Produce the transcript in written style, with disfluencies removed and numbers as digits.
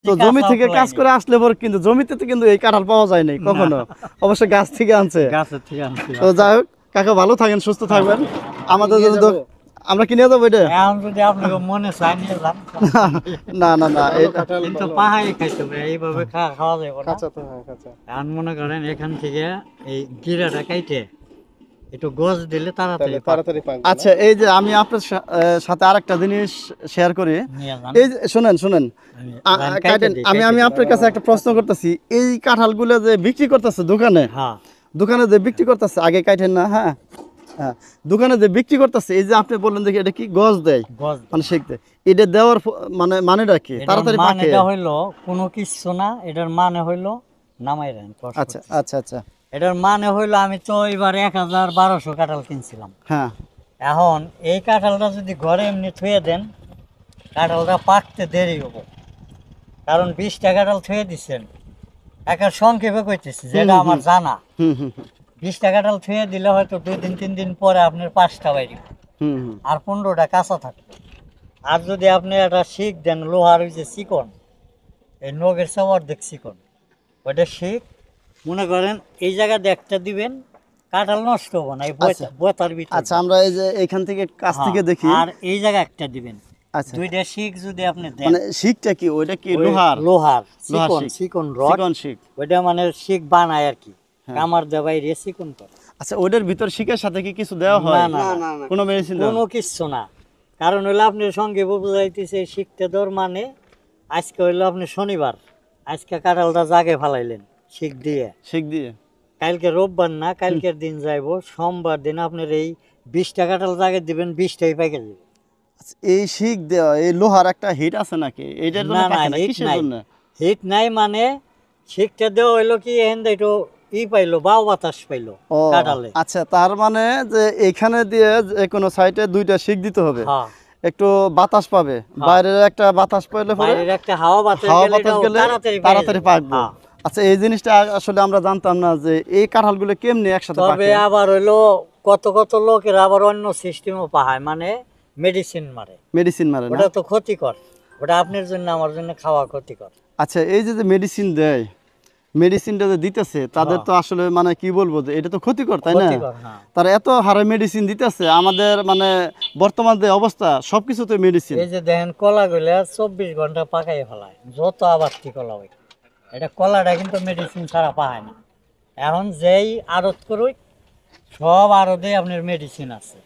তো জমি থেকে কাজ করে আসলে পর কিন্তু জমিতে তো কিন্তু এই কাঁঠাল পাওয়া যায় নাই কখনো, অবশ্য গাছ থেকে আনছে। গাছের থেকে আনছি। তো যাই হোক কাকা, ভালো থাকেন, সুস্থ থাকবেন। আমাদের জন্য আমরা কিনে যাবো এটা। এখন যদি আপনাকে মনে চাই নিয়ে যান, না না না, এটা কিন্তু পাহাড়ি খাইতে হবে, এইভাবে খাওয়া যাবে না। কাঁচা তো, হ্যাঁ কাঁচা। এখন মনে করেন এখান থেকে এই গিরাটা কাইটে একটু গোছ দিলে তাড়াতাড়ি তাড়াতাড়ি পাক। আচ্ছা, এই যে আমি আপনার সাথে আরেকটা জিনিস শেয়ার করি। নিয়ে যান। এই যে শুনেন শুনেন, কাটেন, আমি আপনার কাছে একটা প্রশ্ন করতেছি। এই কাঁঠালগুলো যে বিক্রি করতেছে দোকানে, হ্যাঁ, দোকানে যে বিক্রি করতেছে, আগে কাটেন না, হ্যাঁ হ্যাঁ, দোকানে যে বিক্রি করতেছে, এই যে আপনি বললেন দেখি এটা কি গজ দেয়, গোছ মানে শিখতে, এটা দেওয়ার মানেটা কি? তাড়াতাড়ি পাকে? মানেটা হইলো কোনো কিছু না, এটার মানে হইলো নামাই রাখেন। আচ্ছা আচ্ছা আচ্ছা, এটার মানে হইলো আমি তো এবার ১,১২০০ কাঁঠাল কিনছিলাম। হ্যাঁ এখন এই কাঁঠালটা যদি ঘরে এমনি থুয়ে দেন, কাঁঠালটা পাকতে দেরি হবো, কারণ ২০টা কাঁঠাল থুয়ে দিচ্ছেন। একটা সংক্ষেপে কইতেছি যেটা আমার জানা, হুম হুম ২০টা কাঁঠাল থুয়ে দিলে হয়তো ২ দিন ৩ দিন পরে আপনার ৫টা বাইরে হুম হুম, আর ১৫টা কাঁচা থাকবে। আর যদি আপনি একটা শিক দেন, লোহার ওই যে চিকন, এই নগের সব অর্ধেক চিকন, ওইটা শিক মনে করেন এই জায়গাতে একটা দিবেন, কাঁঠাল নষ্ট হবো না, এই বতার ভিতরে। আচ্ছা, আমরা এই যে এখান থেকে কাছ থেকে দেখি। আর এই জায়গা একটা দিবেন। আচ্ছা, 2টা শিক যদি আপনি দেন, মানে শিকটা কি, ওইটা কি ওই লোহার? লোহার লোহার চিকন শিক। চিকন রড, চিকন শিক। ওইটা মানে শিক বানায় আর কি, কামার দেওয়াই রে চিকন করে। আচ্ছা, ওইটার ভিতর শিকের সাথে কি কিছু দেওয়া হয়? না, না, না, কোনো মেডিসিন? কোনো কিচ্ছু না। কারণ হইলো আপনার সঙ্গে বুঝাইতেছে শিখতে দেওয়ার মানে, আজকে হইলো আপনি শনিবার, আজকে কাঁঠালটা জাগে ফালাইলেন শিক দিয়ে, শিক দিয়ে কালকে রোববার না, কালকের দিন যাইবো সোমবার দিন আপনার এই ২০টা কাঁঠাল জাগে দিবেন, ২০টাই পাইকে যাবে। আচ্ছা, এই শিক দেওয়া, এই লোহার একটা হিট আছে নাকি এইটার জন্য? না না, পাকে না, হিট কিসের নাই, জন্য? হিট নাই মানে শিকটা দেওয়া হইলো কি এখান একটু পাইলো, বাও বাতাস পাইলো ও কাঁঠালে। আচ্ছা, তার মানে যে এখানে দিয়ে যে কোনো সাইডে দুইটা শিক দিতে হবে, হ্যাঁ, একটু বাতাস পাবে, বাইরের একটা বাতাস পাইলে পরে বাইরের একটা হাওয়া বাতাস হাওয়া গেলে বাতাস এটাও গেলে তাড়াতাড়ি তাড়াতাড়ি পাইবে। পাকবে। হ্যাঁ। আচ্ছা, এই জিনিসটা আসলে আমরা জানতাম না যে এই কাঁঠালগুলো কেমনে একসাথে তবে পাকে। আবার হইলো কত কত লোকের আবার অন্য সিস্টেমও পাহায়, মানে মেডিসিন মারে, মেডিসিন মারে না? ওটা তো ক্ষতিকর, ওটা আপনার জন্য আমার জন্য খাওয়া ক্ষতিকর। আচ্ছা, এই যে মেডিসিন দেয়, মেডিসিনটা যে দিতেছে তাদের হ্যাঁ। তো আসলে মানে কি বলবো, যে এটা তো ক্ষতিকর, তাই না? ক্ষতিকর, হ্যাঁ। তারা এত হারে মেডিসিন দিতেছে, আমাদের মানে বর্তমান যে অবস্থা সবকিছুতে মেডিসিন। এই যে দেখেন কলা গুলা ২৪ ঘন্টা পাকাই ফেলায়, যত আবারটি কলা হয়, এটা কলাটা কিন্তু মেডিসিন ছাড়া পায় না। এখন যেই আড়ত করুক, সব আড়তে আপনার মেডিসিন আছে।